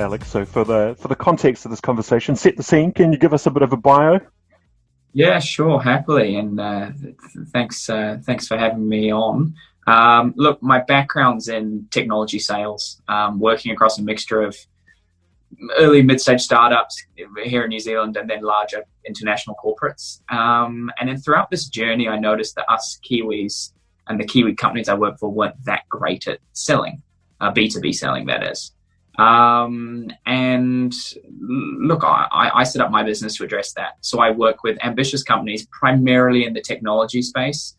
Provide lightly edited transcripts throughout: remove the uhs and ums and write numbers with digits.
Alex. So for the context of this conversation, set the scene. Can you give us a bit of a bio? Yeah, sure, happily, and thanks for having me on. Look, my background's in technology sales, working across a mixture of early mid-stage startups here in New Zealand and then larger international corporates. And then throughout this journey, I noticed that us Kiwis and the Kiwi companies I work for weren't that great at selling, B2B selling, that is. And look, I set up my business to address that. So I work with ambitious companies, primarily in the technology space,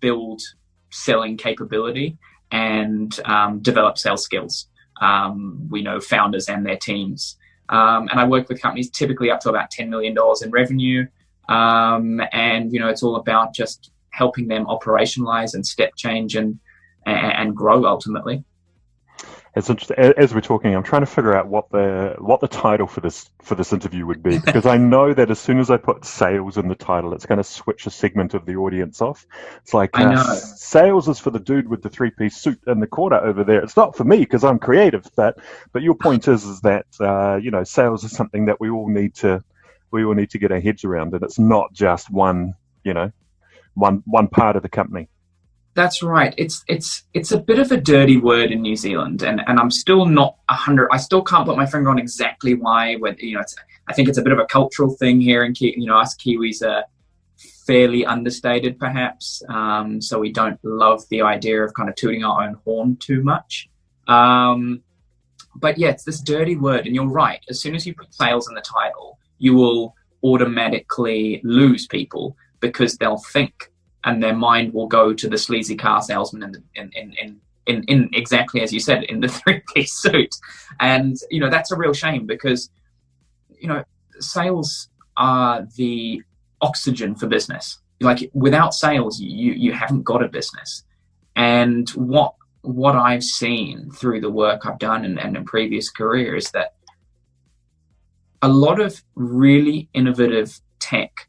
build selling capability and develop sales skills. We know founders and their teams. And I work with companies typically up to about $10 million in revenue. And, it's all about just helping them operationalize and step change and grow ultimately. It's interesting. As we're talking, I'm trying to figure out what the title for this interview would be, because I know that as soon as I put sales in the title, it's going to switch a segment of the audience off. It's like, I know. Sales is for the dude with the three-piece suit and the quarter over there. It's not for me because I'm creative. But your point is that sales is something that we all need to get our heads around, and it's not just one part of the company. That's right. It's a bit of a dirty word in New Zealand, and I'm still not 100. I still can't put my finger on exactly why. I think it's a bit of a cultural thing here, and us Kiwis are fairly understated, perhaps. So we don't love the idea of kind of tooting our own horn too much. But yeah, it's this dirty word, and you're right. As soon as you put sales in the title, you will automatically lose people because they'll think, and their mind will go to the sleazy car salesman in exactly as you said, in the three-piece suit. And, that's a real shame because, sales are the oxygen for business. Like, without sales, you haven't got a business. And what I've seen through the work I've done and in previous careers is that a lot of really innovative tech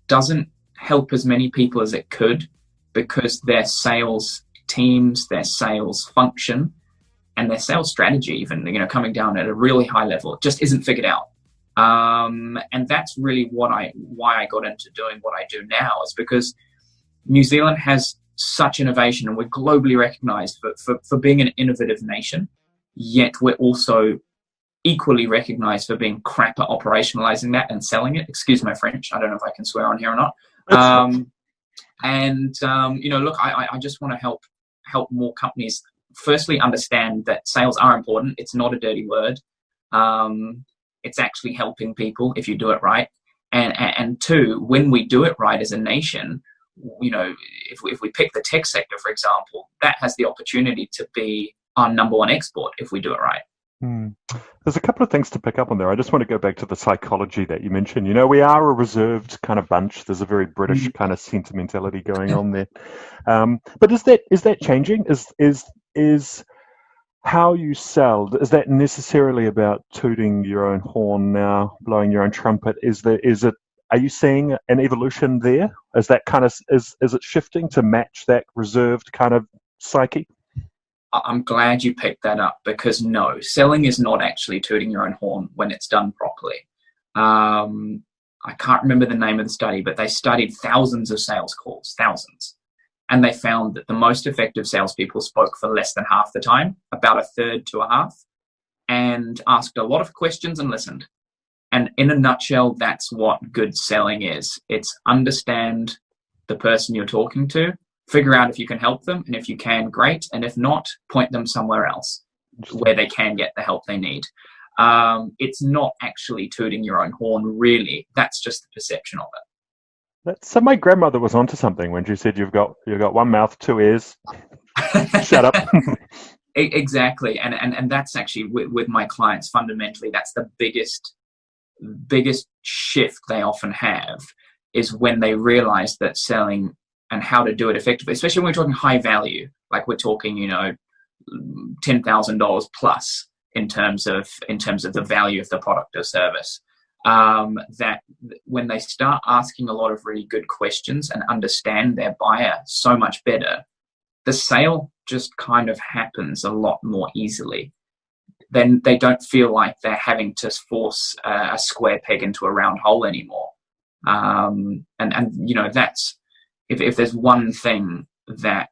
doesn't help as many people as it could because their sales teams, their sales function, and their sales strategy, even coming down at a really high level, just isn't figured out. And that's really why I got into doing what I do now, is because New Zealand has such innovation, and we're globally recognized for being an innovative nation. Yet we're also equally recognized for being crap at operationalizing that and selling it. Excuse my French. I don't know if I can swear on here or not. Look, I just want to help more companies firstly understand that sales are important. It's not a dirty word. It's actually helping people if you do it right. And two, when we do it right as a nation, if we pick the tech sector, for example, that has the opportunity to be our number one export if we do it right. There's a couple of things to pick up on there. I just want to go back to the psychology that you mentioned. We are a reserved kind of bunch. There's a very British kind of sentimentality going on there. But is that changing? Is how you sell, is that necessarily about tooting your own horn now, blowing your own trumpet? Are you seeing an evolution there? Is that kind of is it shifting to match that reserved kind of psyche? I'm glad you picked that up, because no, selling is not actually tooting your own horn when it's done properly. I can't remember the name of the study, but they studied thousands of sales calls, thousands. And they found that the most effective salespeople spoke for less than half the time, about a third to a half, and asked a lot of questions and listened. And in a nutshell, that's what good selling is. It's understand the person you're talking to, figure out if you can help them, and if you can, great. And if not, point them somewhere else where they can get the help they need. It's not actually tooting your own horn, really. That's just the perception of it. So my grandmother was onto something when she said you've got one mouth, two ears. Shut up. Exactly, and that's actually with my clients. Fundamentally, that's the biggest shift they often have, is when they realize that selling and how to do it effectively, especially when we're talking high value, like we're talking, $10,000 plus in terms of the value of the product or service. That when they start asking a lot of really good questions and understand their buyer so much better, the sale just kind of happens a lot more easily. then they don't feel like they're having to force a square peg into a round hole anymore. And that's if there's one thing that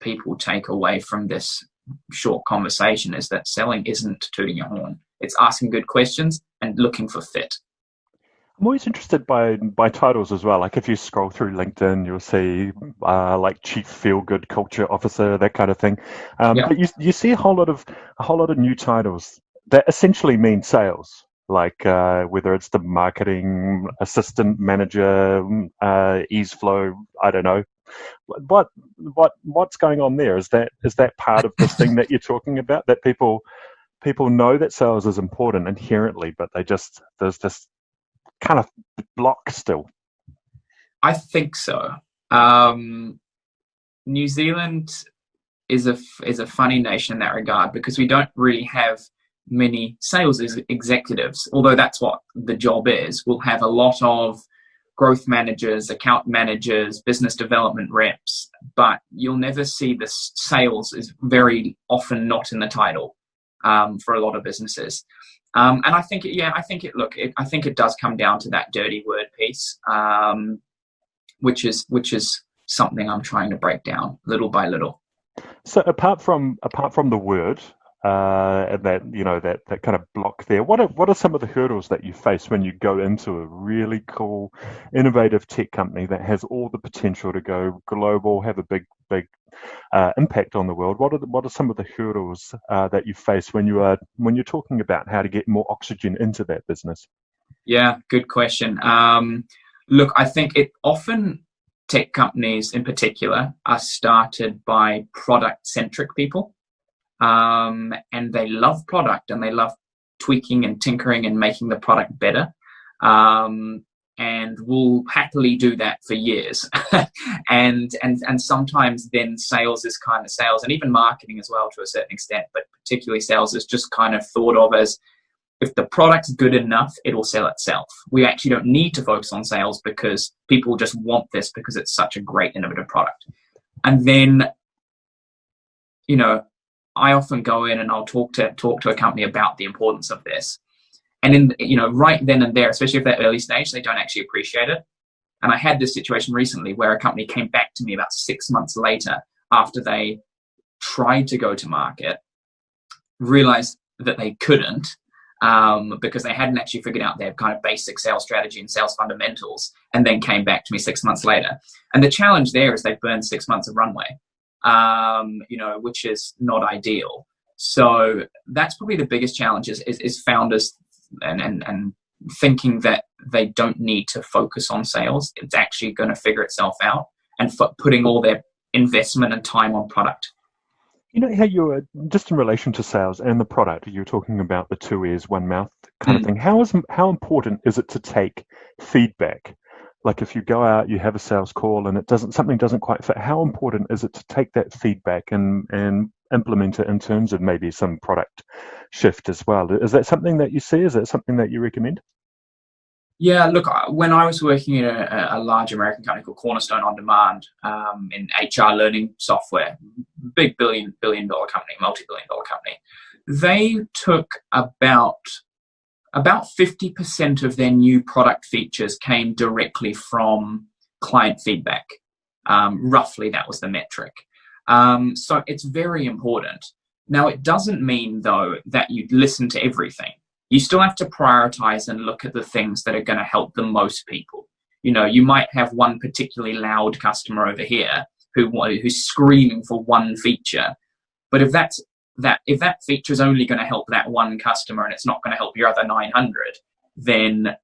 people take away from this short conversation, is that selling isn't tooting your horn. It's asking good questions and looking for fit. I'm always interested by titles as well. Like if you scroll through LinkedIn, you'll see like Chief Feel Good Culture Officer, that kind of thing. But you see a whole lot of new titles that essentially mean sales. Like whether it's the marketing assistant manager, ease flow, I don't know. What's going on there? Is that part of this thing that you're talking about? That people know that sales is important inherently, but there's this kind of block still. I think so. New Zealand is a funny nation in that regard, because we don't really have many sales executives, although that's what the job is. We'll have a lot of growth managers, account managers, business development reps, but you'll never see this. Sales is very often not in the title for a lot of businesses. And I think it does come down to that dirty word piece, which is something I'm trying to break down little by little. So apart from the word, and that kind of block there, what are some of the hurdles that you face when you go into a really cool, innovative tech company that has all the potential to go global, have a big impact on the world? What are some of the hurdles that you face when you're talking about how to get more oxygen into that business? Yeah, good question. Look, I think tech companies in particular are started by product-centric people. And they love product, and they love tweaking and tinkering and making the product better. And will happily do that for years. and sometimes then sales is kind of sales, and even marketing as well to a certain extent, but particularly sales is just kind of thought of as, if the product's good enough, it'll sell itself. We actually don't need to focus on sales because people just want this because it's such a great innovative product. And then, I often go in and I'll talk to a company about the importance of this. And right then and there, especially if they're early stage, they don't actually appreciate it. And I had this situation recently where a company came back to me about 6 months later after they tried to go to market, realized that they couldn't because they hadn't actually figured out their kind of basic sales strategy and sales fundamentals, and then came back to me 6 months later. And the challenge there is they've burned 6 months of runway. Which is not ideal. So that's probably the biggest challenge is founders and thinking that they don't need to focus on sales. It's actually going to figure itself out, and putting all their investment and time on product. How you're just in relation to sales and the product, you're talking about the 2 ears, 1 mouth kind of thing. How important is it to take feedback? Like if you go out, you have a sales call and something doesn't quite fit, how important is it to take that feedback and implement it in terms of maybe some product shift as well? Is that something that you see? Is that something that you recommend? Yeah, look, when I was working in a large American company called Cornerstone On Demand in HR learning software, big billion-dollar company, multi-billion-dollar company, they took about 50% of their new product features came directly from client feedback. Roughly, that was the metric. So it's very important. Now, it doesn't mean, though, that you listen to everything. You still have to prioritize and look at the things that are going to help the most people. You might have one particularly loud customer over here who's screaming for one feature, but if that feature is only going to help that one customer and it's not going to help your other 900, then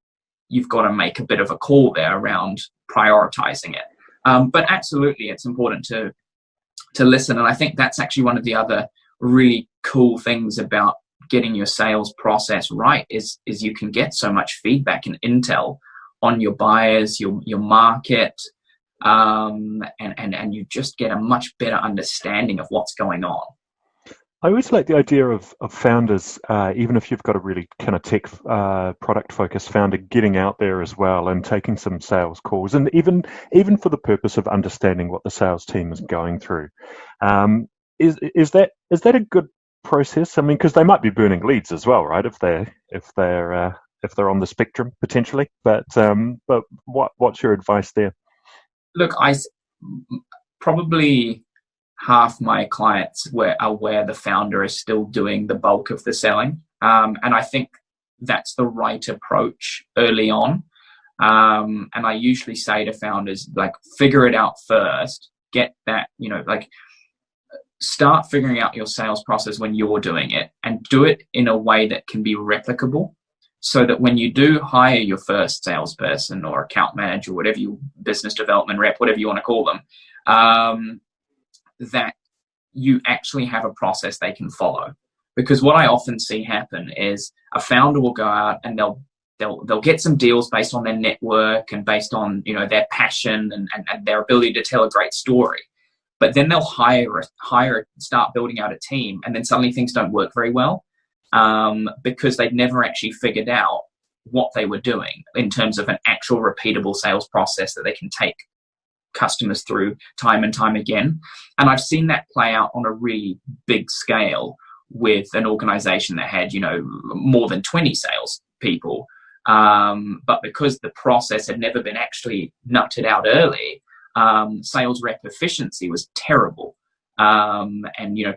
you've got to make a bit of a call there around prioritizing it. But absolutely, it's important to listen. And I think that's actually one of the other really cool things about getting your sales process right is you can get so much feedback and intel on your buyers, your market, and you just get a much better understanding of what's going on. I always like the idea of founders, even if you've got a really kind of tech product-focused founder, getting out there as well and taking some sales calls, and even for the purpose of understanding what the sales team is going through. Is that a good process? I mean, because they might be burning leads as well, right? If they're on the spectrum potentially. But what's your advice there? Look, probably half my clients are where the founder is still doing the bulk of the selling, and I think that's the right approach early on. And I usually say to founders, like, figure it out first. Get that, like, start figuring out your sales process when you're doing it, and do it in a way that can be replicable, so that when you do hire your first salesperson or account manager, whatever you business development rep, whatever you want to call them, that you actually have a process they can follow. Because what I often see happen is a founder will go out and they'll get some deals based on their network and based on their passion and their ability to tell a great story. But then they'll start building out a team, and then suddenly things don't work very well, because they'd never actually figured out what they were doing in terms of an actual repeatable sales process that they can take customers through time and time again. And I've seen that play out on a really big scale with an organization that had more than 20 sales people, but because the process had never been actually nutted out early, sales rep efficiency was terrible, and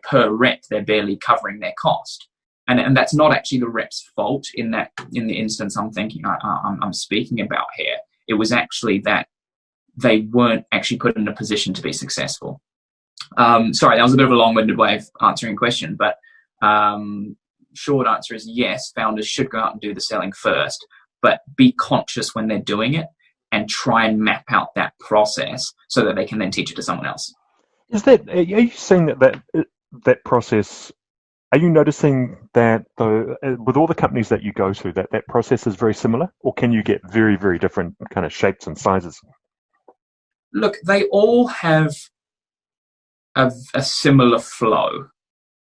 per rep they're barely covering their cost, and that's not actually the rep's fault in the instance I'm speaking about here. It was actually that they weren't actually put in a position to be successful. Sorry, that was a bit of a long-winded way of answering a question, but short answer is yes, founders should go out and do the selling first, but be conscious when they're doing it and try and map out that process so that they can then teach it to someone else. Are you seeing that process? Are you noticing that with all the companies that you go to, that process is very similar, or can you get very, very different kind of shapes and sizes? Look, they all have a similar flow.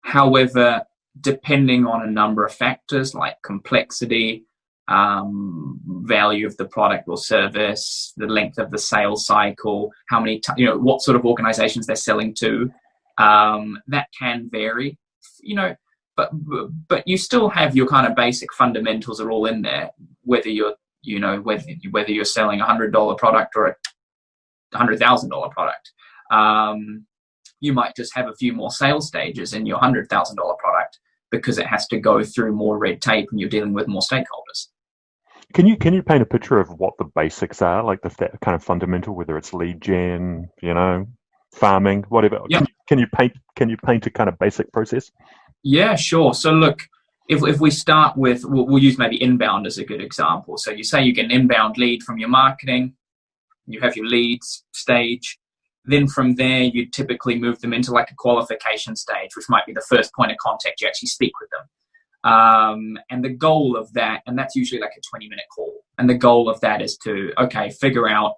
However, depending on a number of factors like complexity, value of the product or service, the length of the sales cycle, how many, what sort of organizations they're selling to, that can vary, but you still have your kind of basic fundamentals are all in there, whether you're selling $100 product or a $100,000 product. You might just have a few more sales stages in your $100,000 product because it has to go through more red tape and you're dealing with more stakeholders. Can you paint a picture of what the basics are, like that kind of fundamental, whether it's lead gen, farming, whatever? Yeah. Can you paint a kind of basic process? Yeah, sure. So look, if we start with, we'll use maybe inbound as a good example. So you say you get an inbound lead from your marketing, you have your leads stage. Then from there, you typically move them into like a qualification stage, which might be the first point of contact you actually speak with them. And the goal of that, and that's usually like a 20-minute call. And the goal of that is to, figure out,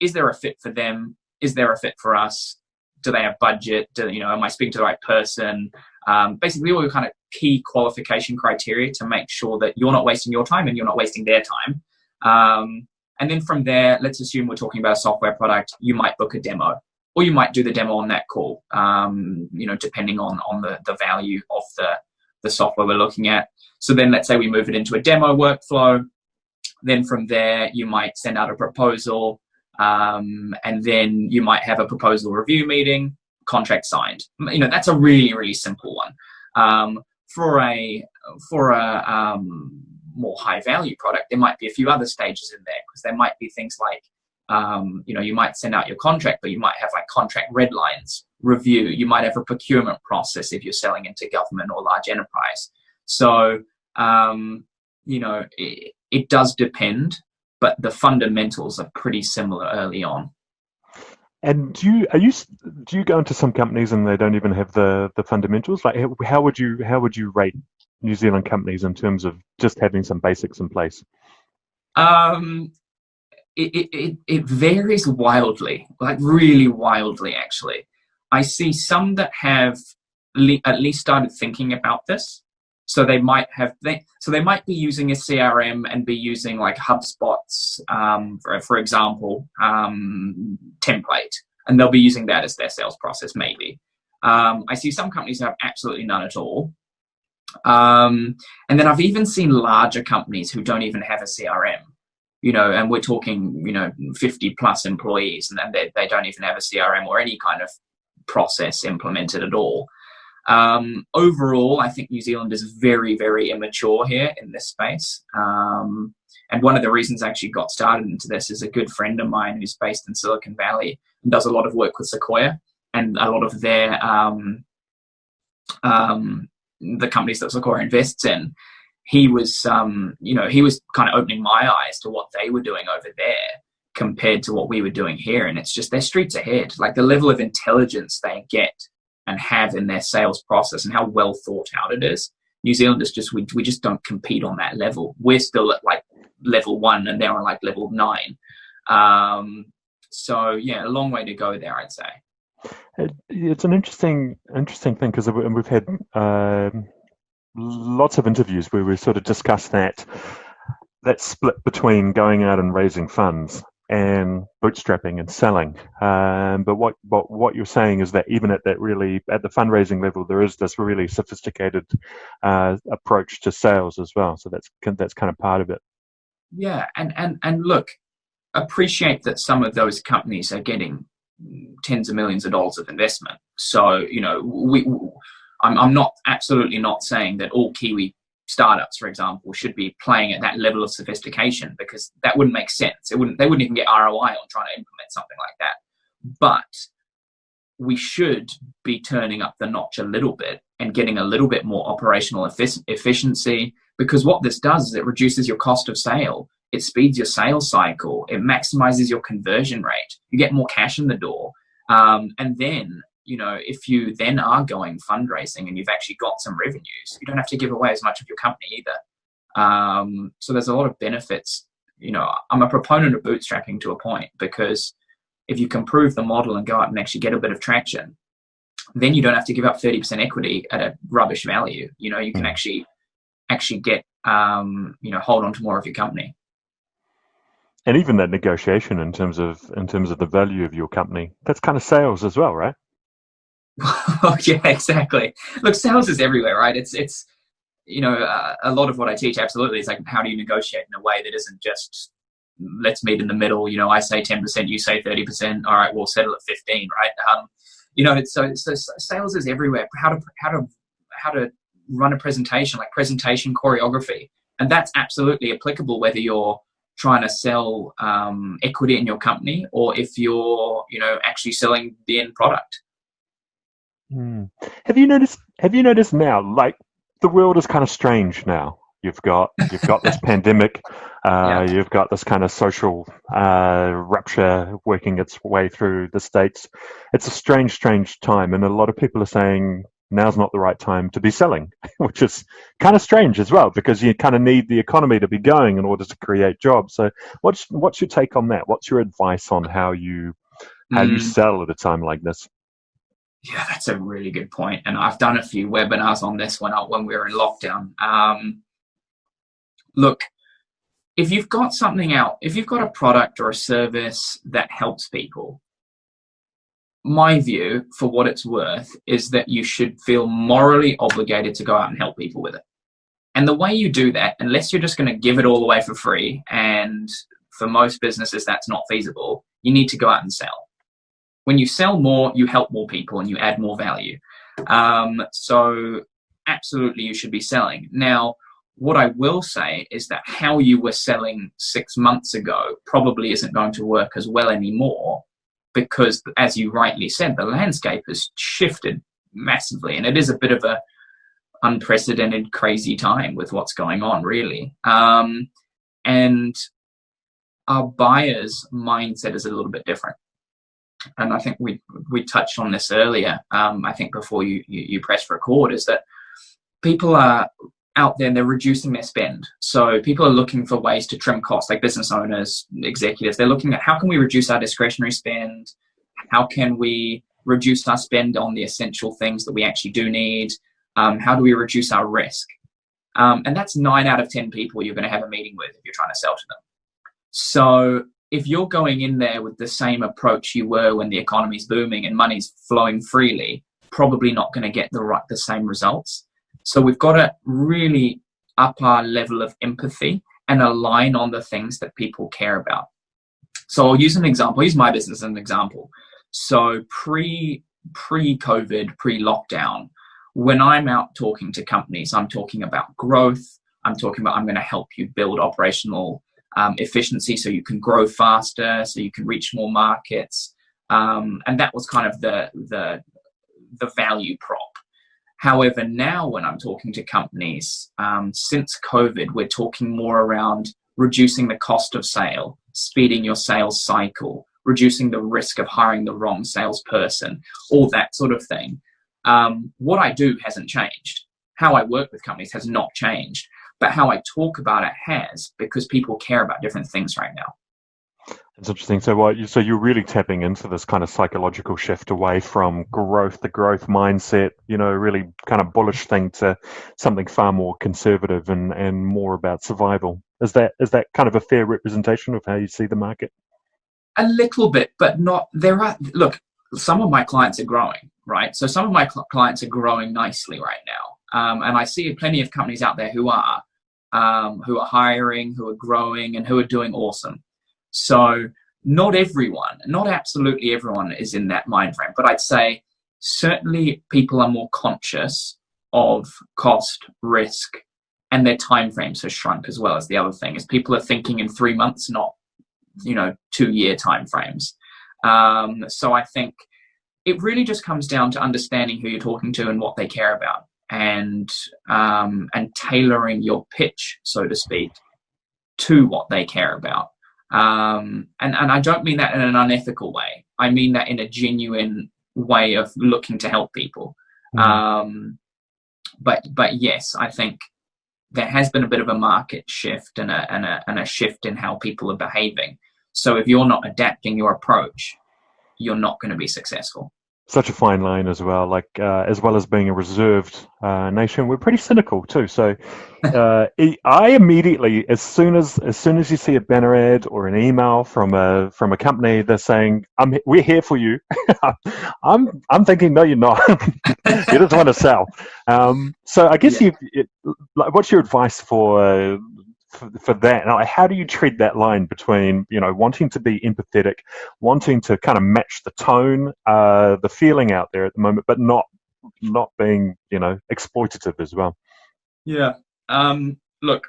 is there a fit for them? Is there a fit for us? Do they have budget? Am I speaking to the right person? Basically all your kind of key qualification criteria to make sure that you're not wasting your time and you're not wasting their time. And then from there, let's assume we're talking about a software product. You might book a demo, or you might do the demo on that call, depending on the value of the software we're looking at. So then let's say we move it into a demo workflow. Then from there, you might send out a proposal, and then you might have a proposal review meeting, contract signed. That's a really, really simple one. For a more high value product, there might be a few other stages in there, because there might be things like, you might send out your contract, but you might have like contract red lines review. You might have a procurement process if you're selling into government or large enterprise. So, it does depend, but the fundamentals are pretty similar early on. And do you go into some companies and they don't even have the fundamentals? Like, how would you rate New Zealand companies in terms of just having some basics in place? It varies wildly, like really wildly, actually. I see some that have at least started thinking about this. So they might be using a CRM and be using like HubSpot's, for example, template, and they'll be using that as their sales process maybe. I see some companies who have absolutely none at all. And then I've even seen larger companies who don't even have a CRM, and we're talking, 50 plus employees, and they don't even have a CRM or any kind of process implemented at all. Overall, I think New Zealand is very, very immature here in this space. And one of the reasons I actually got started into this is a good friend of mine who's based in Silicon Valley and does a lot of work with Sequoia and a lot of their the companies that Sequoia invests in. He was he was kind of opening my eyes to what they were doing over there compared to what we were doing here. And it's just, they're streets ahead. Like the level of intelligence they get and have in their sales process and how well thought out it is. New Zealand is just, we just don't compete on that level. We're still at like level 1 and they're on like level 9. So yeah, a long way to go there, I'd say. It's an interesting thing, because we've had lots of interviews where we sort of discuss that split between going out and raising funds and bootstrapping and selling. But what you're saying is that even at the fundraising level, there is this really sophisticated approach to sales as well. So that's kind of part of it. Yeah, and look, appreciate that some of those companies are getting tens of millions of dollars of investment. So I'm absolutely not saying that all Kiwi startups, for example, should be playing at that level of sophistication, because that wouldn't make sense. They wouldn't even get ROI on trying to implement something like that. But we should be turning up the notch a little bit and getting a little bit more operational efficiency, because what this does is it reduces your cost of sale. It speeds your sales cycle. It maximizes your conversion rate. You get more cash in the door. And then, if you then are going fundraising and you've actually got some revenues, you don't have to give away as much of your company either. So there's a lot of benefits. I'm a proponent of bootstrapping to a point, because if you can prove the model and go out and actually get a bit of traction, then you don't have to give up 30% equity at a rubbish value. You can actually get, hold on to more of your company. And even that negotiation in terms of the value of your company, that's kind of sales as well, right? Oh, yeah, exactly. Look, sales is everywhere, right? It's a lot of what I teach absolutely is like, how do you negotiate in a way that isn't just, let's meet in the middle, I say 10%, you say 30%, all right, we'll settle at 15, right? So sales is everywhere. How to run a presentation, like presentation choreography. And that's absolutely applicable whether you're trying to sell equity in your company or if you're, actually selling the end product. Have you noticed now, like, the world is kind of strange now? You've got this pandemic, you've got this kind of social rupture working its way through the States. It's a strange time, and a lot of people are saying now's not the right time to be selling, which is kind of strange as well, because you kind of need the economy to be going in order to create jobs. So what's your take on that? What's your advice on how you sell at a time like this? Yeah, that's a really good point. And I've done a few webinars on this when we were in lockdown. Look, if you've got something out, if you've got a product or a service that helps people, my view, for what it's worth, is that you should feel morally obligated to go out and help people with it. And the way you do that, unless you're just going to give it all away for free, and for most businesses that's not feasible, you need to go out and sell. When you sell more, you help more people and you add more value. So absolutely you should be selling. Now, what I will say is that how you were selling 6 months ago probably isn't going to work as well anymore, because, as you rightly said, the landscape has shifted massively, and it is a bit of a unprecedented, crazy time with what's going on, really. And our buyers' mindset is a little bit different. And I think we touched on this earlier, I think before you press record, is that people are out there and they're reducing their spend. So people are looking for ways to trim costs, like business owners, executives. They're looking at how can we reduce our discretionary spend? How can we reduce our spend on the essential things that we actually do need? How do we reduce our risk? And that's 9 out of 10 people you're going to have a meeting with if you're trying to sell to them. So if you're going in there with the same approach you were when the economy's booming and money's flowing freely, probably not going to get the same results. So we've got to really up our level of empathy and align on the things that people care about. So I'll use an example. I'll use my business as an example. So pre-COVID, pre-lockdown, when I'm out talking to companies, I'm talking about growth. I'm talking about I'm going to help you build operational efficiency so you can grow faster, so you can reach more markets. And that was kind of the value prop. However, now when I'm talking to companies, since COVID, we're talking more around reducing the cost of sale, speeding your sales cycle, reducing the risk of hiring the wrong salesperson, all that sort of thing. What I do hasn't changed. How I work with companies has not changed, but how I talk about it has, because people care about different things right now. It's interesting. So you're really tapping into this kind of psychological shift away from the growth mindset, really kind of bullish thing, to something far more conservative and more about survival. Is that kind of a fair representation of how you see the market? A little bit, but not. Look, some of my clients are growing, right? So some of my clients are growing nicely right now. And I see plenty of companies out there who are hiring, who are growing, and who are doing awesome. So not absolutely everyone is in that mind frame, but I'd say certainly people are more conscious of cost, risk, and their time frames have shrunk as well. As the other thing is, people are thinking in 3 months, not 2-year time frames. So I think it really just comes down to understanding who you're talking to and what they care about, and tailoring your pitch, so to speak, to what they care about. And I don't mean that in an unethical way. I mean that in a genuine way of looking to help people. But yes, I think there has been a bit of a market shift and a shift in how people are behaving. So if you're not adapting your approach, you're not going to be successful. Such a fine line as well. As well as being a reserved nation, we're pretty cynical too. So I immediately, as soon as you see a banner ad or an email from a company, they're saying, "We're here for you." I'm thinking, no, you're not. You just want to sell. So I guess what's your advice for that? Now, how do you tread that line between wanting to be empathetic, wanting to kind of match the tone, the feeling out there at the moment, but not being exploitative as well? Yeah. Look,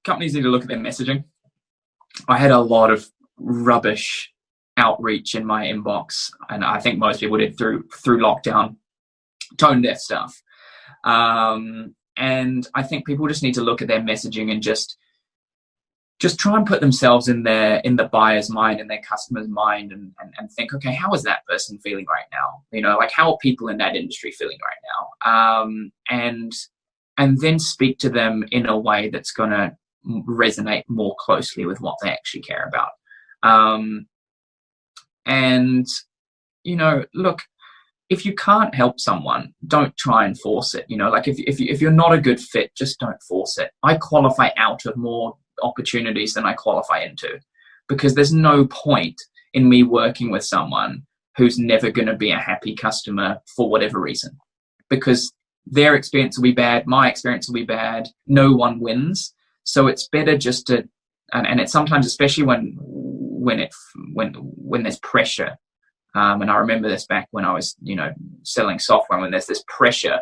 companies need to look at their messaging. I had a lot of rubbish outreach in my inbox, and I think most people did through lockdown, tone deaf stuff. And I think people just need to look at their messaging and just try and put themselves in the buyer's mind, in their customer's mind, and think, okay, how is that person feeling right now? How are people in that industry feeling right now? And then speak to them in a way that's going to resonate more closely with what they actually care about. Look, if you can't help someone, don't try and force it. If you're not a good fit, just don't force it. I qualify out of more opportunities than I qualify into, because there's no point in me working with someone who's never going to be a happy customer for whatever reason, because their experience will be bad, my experience will be bad, no one wins. So it's better just to, and it's sometimes, especially when there's pressure. And I remember this back when I was, selling software, when there's this pressure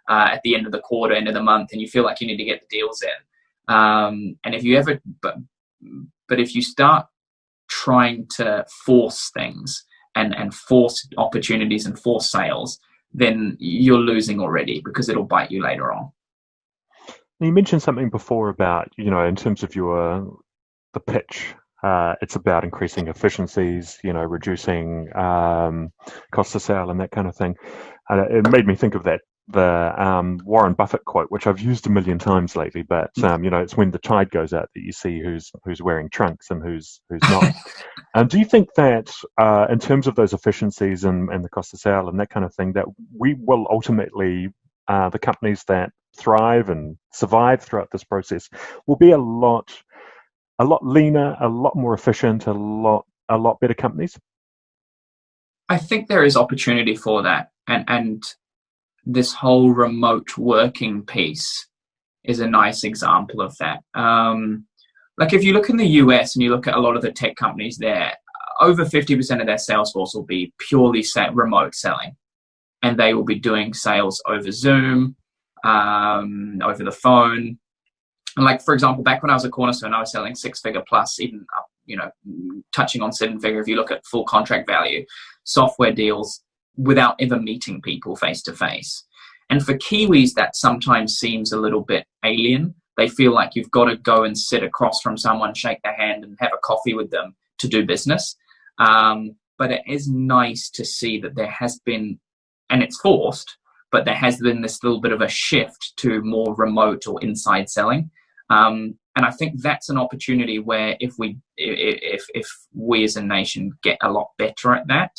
at the end of the quarter, end of the month, and you feel like you need to get the deals in. And if you ever, but if you start trying to force things and force opportunities and force sales, then you're losing already, because it'll bite you later on. You mentioned something before about, in terms of the pitch. It's about increasing efficiencies, reducing cost of sale and that kind of thing. It made me think of the Warren Buffett quote, which I've used a million times lately. But it's when the tide goes out that you see who's wearing trunks and who's not. Do you think that in terms of those efficiencies and the cost of sale and that kind of thing, that we will ultimately, the companies that thrive and survive throughout this process will be a lot leaner, a lot more efficient, a lot better companies? I think there is opportunity for that, and this whole remote working piece is a nice example of that. Like if you look in the US and you look at a lot of the tech companies there, over 50% of their sales force will be purely remote selling, and they will be doing sales over Zoom, over the phone. And like, for example, back when I was a Cornerstone, I was selling 6-figure plus, even up, touching on 7-figure. If you look at full contract value, software deals without ever meeting people face to face. And for Kiwis, that sometimes seems a little bit alien. They feel like you've got to go and sit across from someone, shake their hand, and have a coffee with them to do business. But it is nice to see that there has been, and it's forced, but there has been this little bit of a shift to more remote or inside selling. And I think that's an opportunity where if we as a nation get a lot better at that,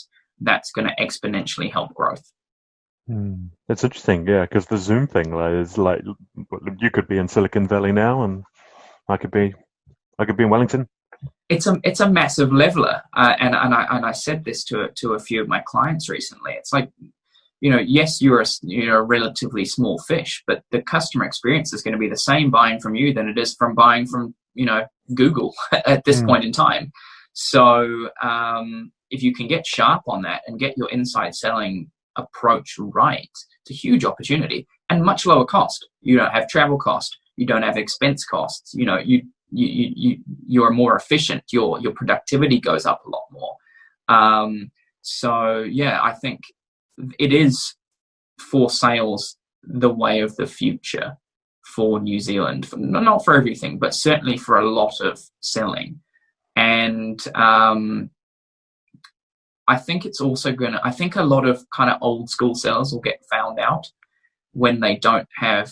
that's going to exponentially help growth. It's interesting, yeah, because the Zoom thing is like you could be in Silicon Valley now, and I could be in Wellington. It's a massive leveler, and I said this to a few of my clients recently. It's like, yes, you're a relatively small fish, but the customer experience is going to be the same buying from you than it is from buying from Google at this point in time. So if you can get sharp on that and get your inside selling approach right, it's a huge opportunity and much lower cost. You don't have travel cost, you don't have expense costs. You are more efficient. Your productivity goes up a lot more. So yeah, I think it is for sales the way of the future for New Zealand. Not for everything, but certainly for a lot of selling. And I think it's also I think a lot of kind of old school sellers will get found out when they don't have,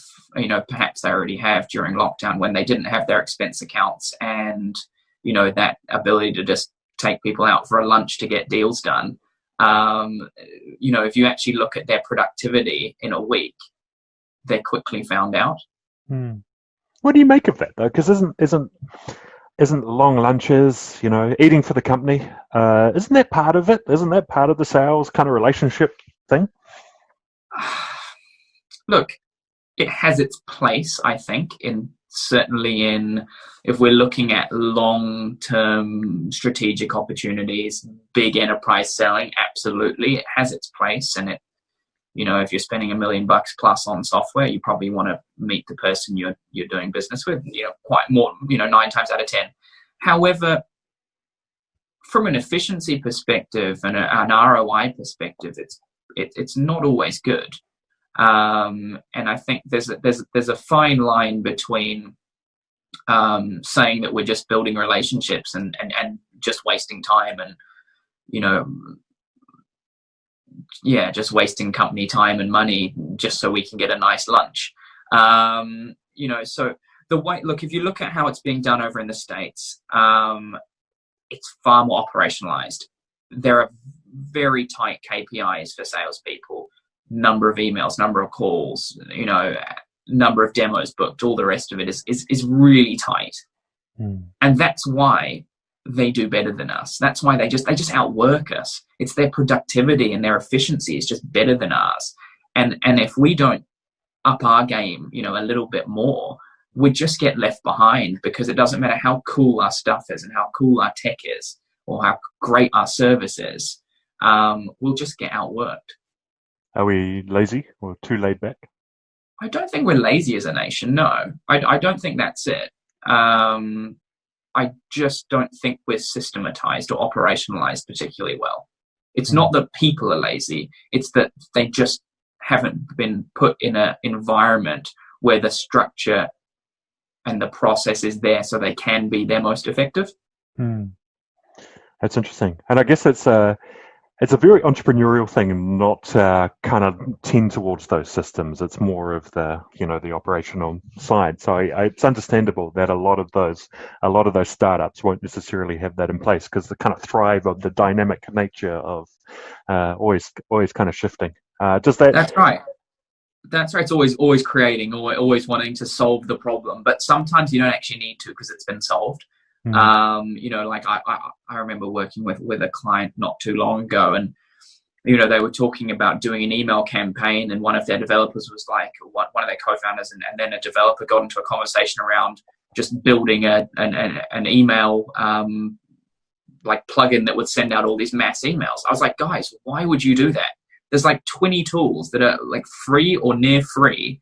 perhaps they already have during lockdown, when they didn't have their expense accounts and, that ability to just take people out for a lunch to get deals done. If you actually look at their productivity in a week, they're quickly found out. What do you make of that though? Because isn't long lunches, eating for the company, isn't that part of it? Isn't that part of the sales kind of relationship thing? Look, it has its place, I think, certainly if we're looking at long-term strategic opportunities, big enterprise selling, absolutely, it has its place. And if you're spending $1 million plus on software, you probably want to meet the person you're doing business with, quite more, 9 times out of 10. However, from an efficiency perspective and an ROI perspective, it's not always good. And I think there's a fine line between saying that we're just building relationships and just wasting time and just wasting company time and money just so we can get a nice lunch. So the way, look, if you look at how it's being done over in the States, it's far more operationalized. There are very tight KPIs for salespeople. Number of emails, number of calls, number of demos booked, all the rest of it is really tight. And that's why they do better than us. That's why they just outwork us. It's their productivity and their efficiency is just better than ours. And if we don't up our game, a little bit more, we just get left behind, because it doesn't matter how cool our stuff is and how cool our tech is or how great our service is. We'll just get outworked. Are we lazy or too laid back? I don't think we're lazy as a nation. No, I don't think that's it. I just don't think we're systematized or operationalized particularly well. It's not that people are lazy. It's that they just haven't been put in an environment where the structure and the process is there so they can be their most effective. That's interesting. And I guess it's a very entrepreneurial thing and not kind of tend towards those systems. It's more of the, the operational side. So it's understandable that a lot of those startups won't necessarily have that in place, because they kind of thrive of the dynamic nature of always kind of shifting. That's right. That's right. It's always creating, or always wanting to solve the problem. But sometimes you don't actually need to, because it's been solved. Like I remember working with a client not too long ago, and they were talking about doing an email campaign, and one of their developers was like, one of their co-founders, and then a developer got into a conversation around just building an email like plugin that would send out all these mass emails. I was like, guys, why would you do that? There's like 20 tools that are like free or near free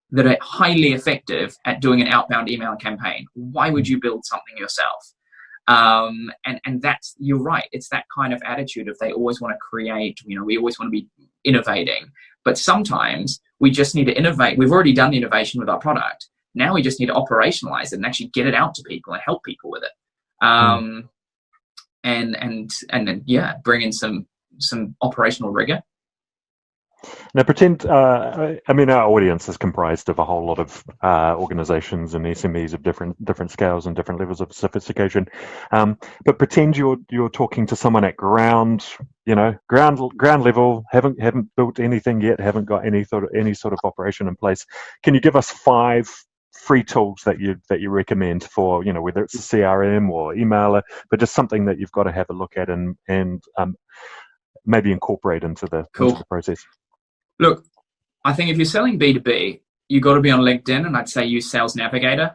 that are highly effective at doing an outbound email campaign. Why would you build something yourself? And that's, you're right. It's that kind of attitude of they always want to create, we always want to be innovating, but sometimes we just need to innovate. We've already done the innovation with our product. Now we just need to operationalize it and actually get it out to people and help people with it. And then, bring in some operational rigor. Now, pretend, our audience is comprised of a whole lot of organizations and SMEs of different scales and different levels of sophistication. But pretend you're talking to someone at ground level, haven't built anything yet, haven't got any sort of operation in place. Can you give us 5 free tools that you recommend for, whether it's a CRM or emailer, but just something that you've got to have a look at and maybe incorporate into the process? Look, I think if you're selling B2B, you've got to be on LinkedIn, and I'd say use Sales Navigator.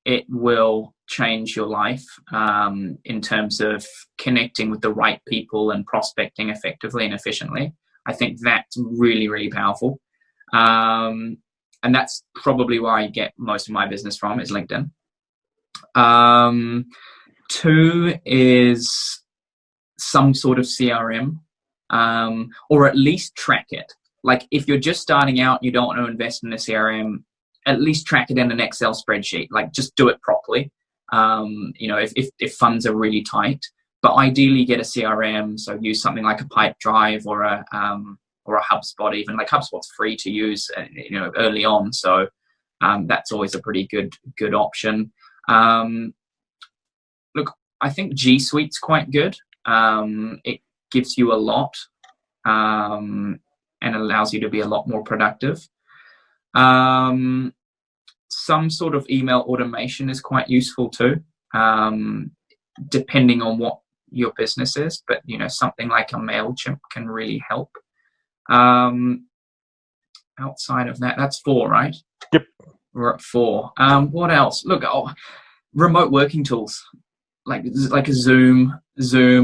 It will change your life in terms of connecting with the right people and prospecting effectively and efficiently. I think that's really, really powerful. And that's probably where I get most of my business from, is LinkedIn. 2 is some sort of CRM, or at least track it. Like if you're just starting out, you don't want to invest in a CRM, at least track it in an Excel spreadsheet. Like just do it properly. If funds are really tight, but ideally get a CRM. So use something like a Pipedrive or a HubSpot. Even like HubSpot's free to use, early on. So that's always a pretty good option. Look, I think G Suite's quite good. It gives you a lot. And allows you to be a lot more productive. Some sort of email automation is quite useful too, depending on what your business is. But, something like a MailChimp can really help. Outside of that, that's 4, right? Yep. We're at 4. What else? Look, remote working tools, like a Zoom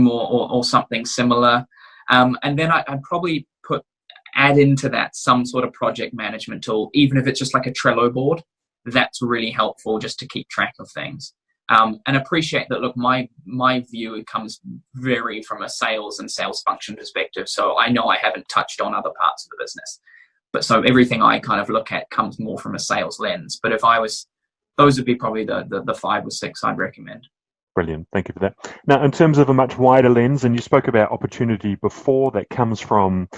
or something similar. And then I'd probably add into that some sort of project management tool, even if it's just like a Trello board. That's really helpful just to keep track of things. And appreciate that, look, my view comes very from a sales and sales function perspective. So I know I haven't touched on other parts of the business. But so everything I kind of look at comes more from a sales lens. But those would be probably the 5 or 6 I'd recommend. Brilliant. Thank you for that. Now, in terms of a much wider lens, and you spoke about opportunity before that comes from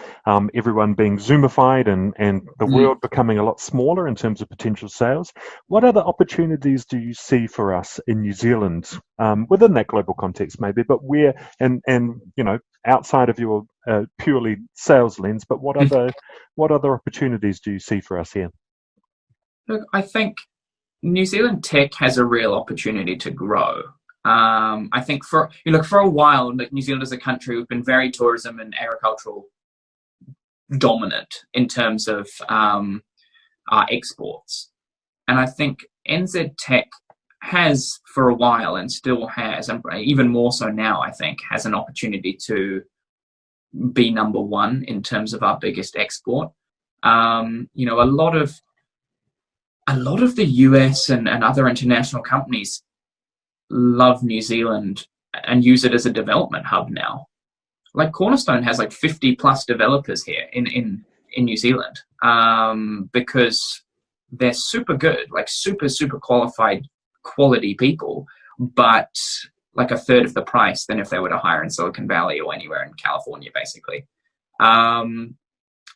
everyone being Zoomified and the world becoming a lot smaller in terms of potential sales. What other opportunities do you see for us in New Zealand within that global context, maybe, but where and outside of your purely sales lens, but what other opportunities do you see for us here? Look, I think New Zealand tech has a real opportunity to grow. I think for a while, like New Zealand as a country, we've been very tourism and agricultural dominant in terms of our exports. And I think NZ Tech has for a while and still has, and even more so now, I think, has an opportunity to be number 1 in terms of our biggest export. A lot of the US and other international companies love New Zealand and use it as a development hub now. Like Cornerstone has like 50 plus developers here in New Zealand, because they're super good, like super qualified, quality people, but like a third of the price than if they were to hire in Silicon Valley or anywhere in California, basically.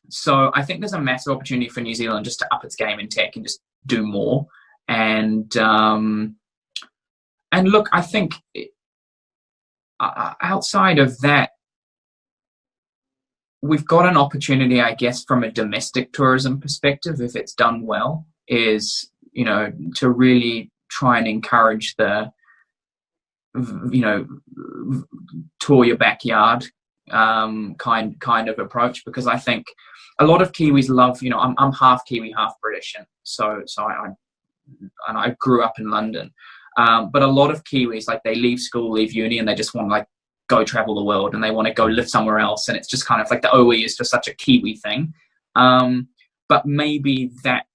So I think there's a massive opportunity for New Zealand just to up its game in tech and just do more. And look, I think outside of that, we've got an opportunity, I guess, from a domestic tourism perspective, if it's done well, is, to really try and encourage the, tour your backyard kind of approach, because I think a lot of Kiwis love, I'm half Kiwi, half British, and so I grew up in London. But a lot of Kiwis, like, they leave school, leave uni, and they just want to, like, go travel the world, and they want to go live somewhere else. And it's just kind of like the OE is just such a Kiwi thing. But maybe that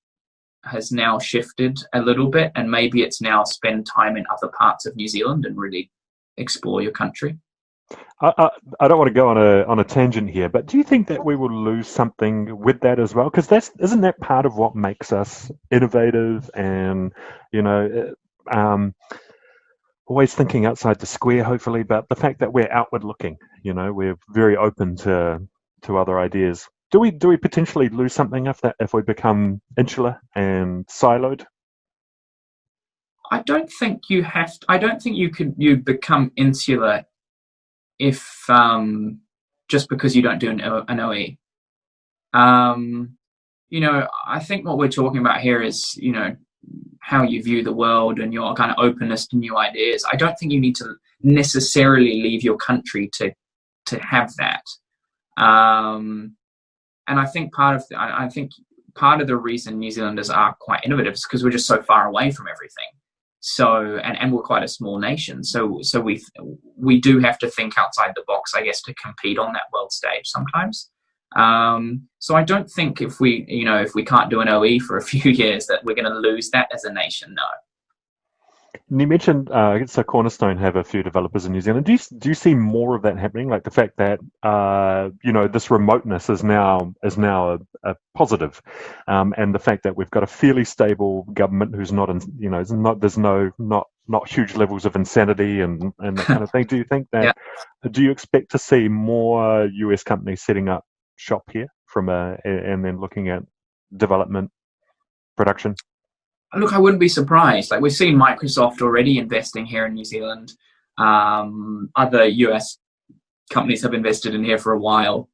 has now shifted a little bit, and maybe it's now spend time in other parts of New Zealand and really explore your country. I don't want to go on a tangent here, but do you think that we will lose something with that as well? Because isn't that part of what makes us innovative and, always thinking outside the square, hopefully, but the fact that we're outward looking, we're very open to other ideas. Do we potentially lose something if we become insular and siloed? I don't think you become insular if just because you don't do an OE. I think what we're talking about here is, how you view the world and your kind of openness to new ideas. I don't think you need to necessarily leave your country to have that. And I think part of the reason New Zealanders are quite innovative is because we're just so far away from everything. So, and we're quite a small nation. So we do have to think outside the box, I guess, to compete on that world stage sometimes. So I don't think if we can't do an OE for a few years that we're going to lose that as a nation. No. And you mentioned, so Cornerstone have a few developers in New Zealand. Do you see more of that happening? Like the fact that this remoteness is now a positive, and the fact that we've got a fairly stable government who's not not huge levels of insanity and that kind of thing. Do you think that? Yeah. Do you expect to see more US companies setting up shop here and then looking at development, production? Look, I wouldn't be surprised. Like, we've seen Microsoft already investing here in New Zealand. Other US companies have invested in here for a while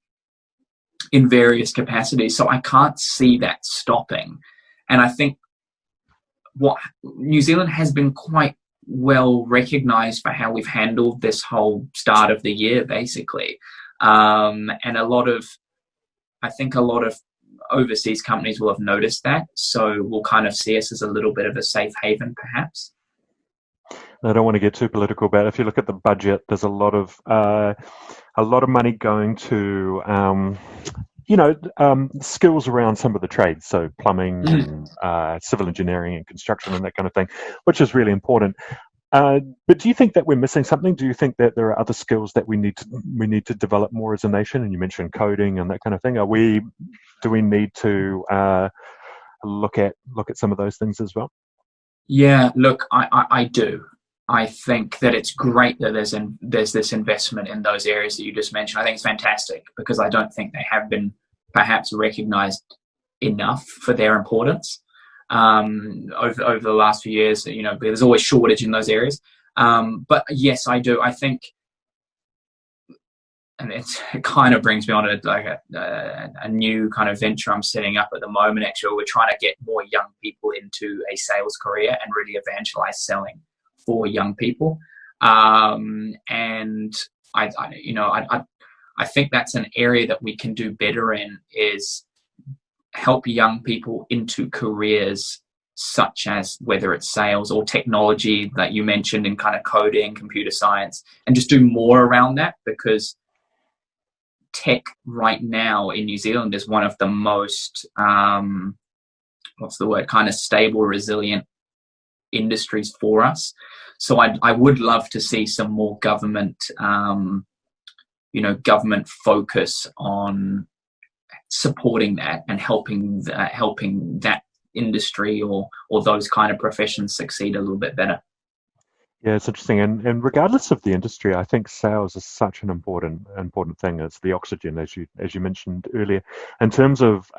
in various capacities. So I can't see that stopping. And I think what New Zealand has been quite well recognized for how we've handled this whole start of the year, basically. And I think a lot of overseas companies will have noticed that, so will kind of see us as a little bit of a safe haven, perhaps. I don't want to get too political, but if you look at the budget, there's a lot of money going to skills around some of the trades, so plumbing, and, civil engineering, and construction, and that kind of thing, which is really important. But do you think that we're missing something? Do you think that there are other skills that we need to develop more as a nation? And you mentioned coding and that kind of thing. Do we need to look at some of those things as well? Yeah, look, I do. I think that it's great that there's this investment in those areas that you just mentioned. I think it's fantastic, because I don't think they have been perhaps recognized enough for their importance. Over the last few years, there's always shortage in those areas. But yes, I do. I think, and it kind of brings me on a new kind of venture I'm setting up at the moment. Actually, we're trying to get more young people into a sales career and really evangelize selling for young people. And I think that's an area that we can do better in, is help young people into careers such as, whether it's sales or technology that you mentioned in kind of coding, computer science, and just do more around that, because tech right now in New Zealand is one of the most, kind of stable, resilient industries for us. So I would love to see some more government focus on supporting that and helping that industry or those kind of professions succeed a little bit better. Yeah, it's interesting, and regardless of the industry, I think sales is such an important thing. It's the oxygen, as you mentioned earlier, in terms of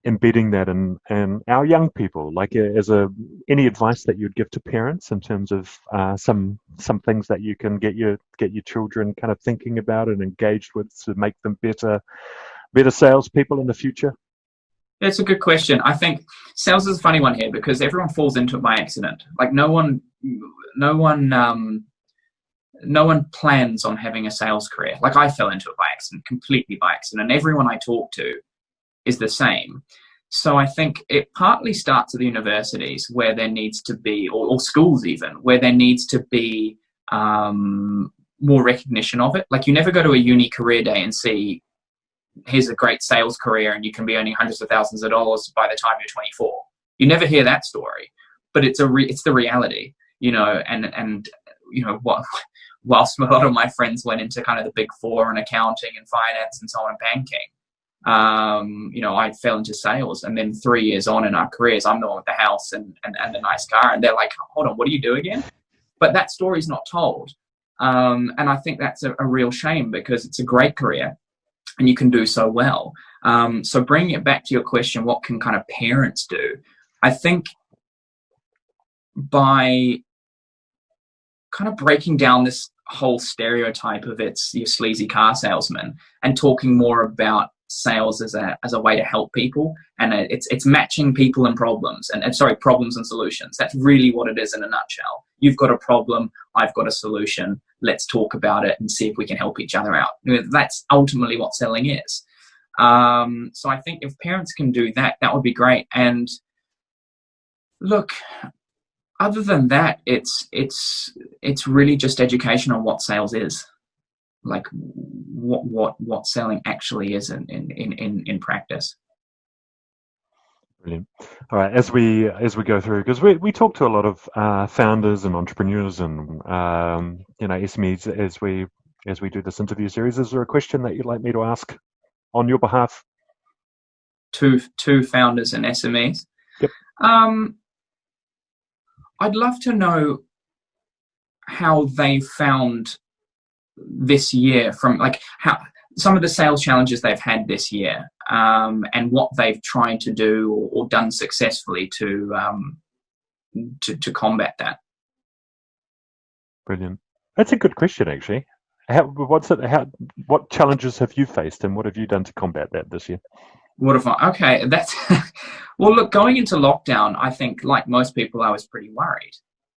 embedding that in our young people. Like, any advice that you'd give to parents in terms of some things that you can get your children kind of thinking about and engaged with to make them better salespeople in the future? That's a good question. I think sales is a funny one here, because everyone falls into it by accident. Like, no one no one plans on having a sales career. Like, I fell into it by accident, completely by accident, and everyone I talk to is the same. So I think it partly starts at the universities, where there needs to be, or schools even, where there needs to be more recognition of it. Like, you never go to a uni career day and see, here's a great sales career and you can be earning hundreds of thousands of dollars by the time you're 24. You never hear that story, but it's the reality, and whilst a lot of my friends went into kind of the big four and accounting and finance and so on and banking, I fell into sales, and then 3 years on in our careers, I'm the one with the house and the nice car, and they're like, hold on, what do you do again? But that story's not told. And I think that's a real shame, because it's a great career and you can do so well. So bringing it back to your question, what can kind of parents do? I think by kind of breaking down this whole stereotype of it's your sleazy car salesman, and talking more about sales as a way to help people, and it's matching people and problems, and problems and solutions. That's really what it is in a nutshell. You've got a problem, I've got a solution. Let's talk about it and see if we can help each other out. That's ultimately what selling is. So I think if parents can do that, that would be great. And look, other than that, it's really just education on what sales is, like what selling actually is in practice. Brilliant. All right, as we go through, because we talk to a lot of founders and entrepreneurs and SMEs as we do this interview series. Is there a question that you'd like me to ask on your behalf? To founders and SMEs. Yep. I'd love to know how they found this year, from like how some of the sales challenges they've had this year, and what they've tried to do or done successfully to combat that. Brilliant. That's a good question, actually. What challenges have you faced, and what have you done to combat that this year? What if I? Okay, that's well. Look, going into lockdown, I think, like most people, I was pretty worried.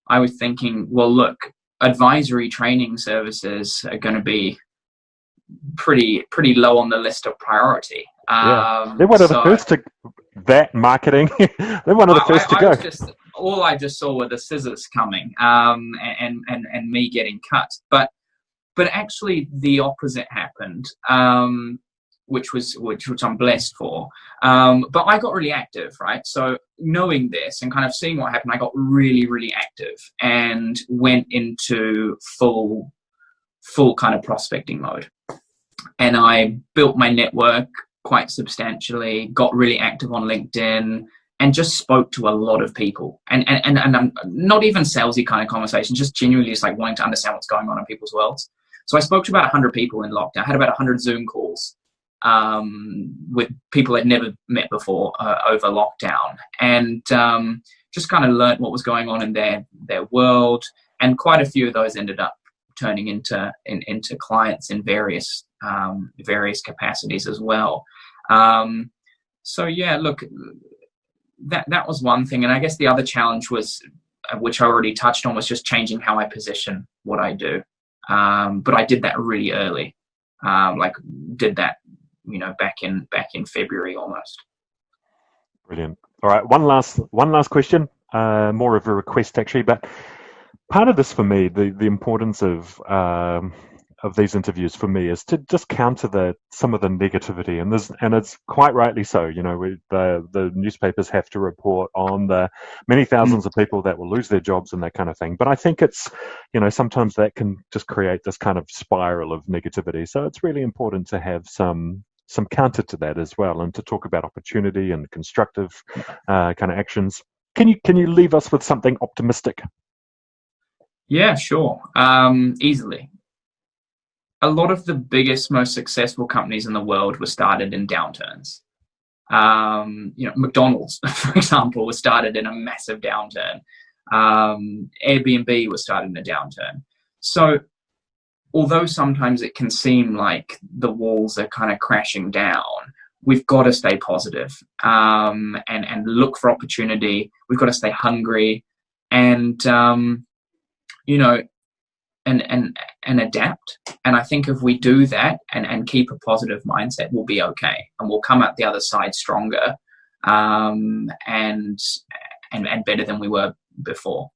I was thinking, well, look, advisory training services are going to be pretty low on the list of priority. They're one of the first to that marketing. They're one of the first to go. All I just saw were the scissors coming, and me getting cut. But actually, the opposite happened. Which I'm blessed for. But I got really active, right? So knowing this and kind of seeing what happened, I got really, really active and went into full kind of prospecting mode. And I built my network quite substantially, got really active on LinkedIn, and just spoke to a lot of people. And I'm not even salesy kind of conversations, just genuinely just like wanting to understand what's going on in people's worlds. So I spoke to about 100 people in lockdown. I had about 100 Zoom calls with people I'd never met before over lockdown, and just kind of learned what was going on in their world, and quite a few of those ended up turning into clients in various capacities as well. So yeah, look, that was one thing, and I guess the other challenge was, which I already touched on, was just changing how I position what I do. But I did that really early, did that back in February almost. Brilliant. All right, one last question, more of a request actually, but part of this for me, the importance of these interviews for me is to just counter some of the negativity, and it's quite rightly so. The newspapers have to report on the many thousands of people that will lose their jobs and that kind of thing. But I think it's, sometimes that can just create this kind of spiral of negativity. So it's really important to have some counter to that as well, and to talk about opportunity and constructive kind of actions. Can you leave us with something optimistic? Yeah, sure. Easily. A lot of the biggest, most successful companies in the world were started in downturns. McDonald's, for example, was started in a massive downturn. Airbnb was started in a downturn. So although sometimes it can seem like the walls are kind of crashing down, we've got to stay positive, and look for opportunity. We've got to stay hungry, and and adapt. And I think if we do that and keep a positive mindset, we'll be okay, and we'll come out the other side stronger, and better than we were before.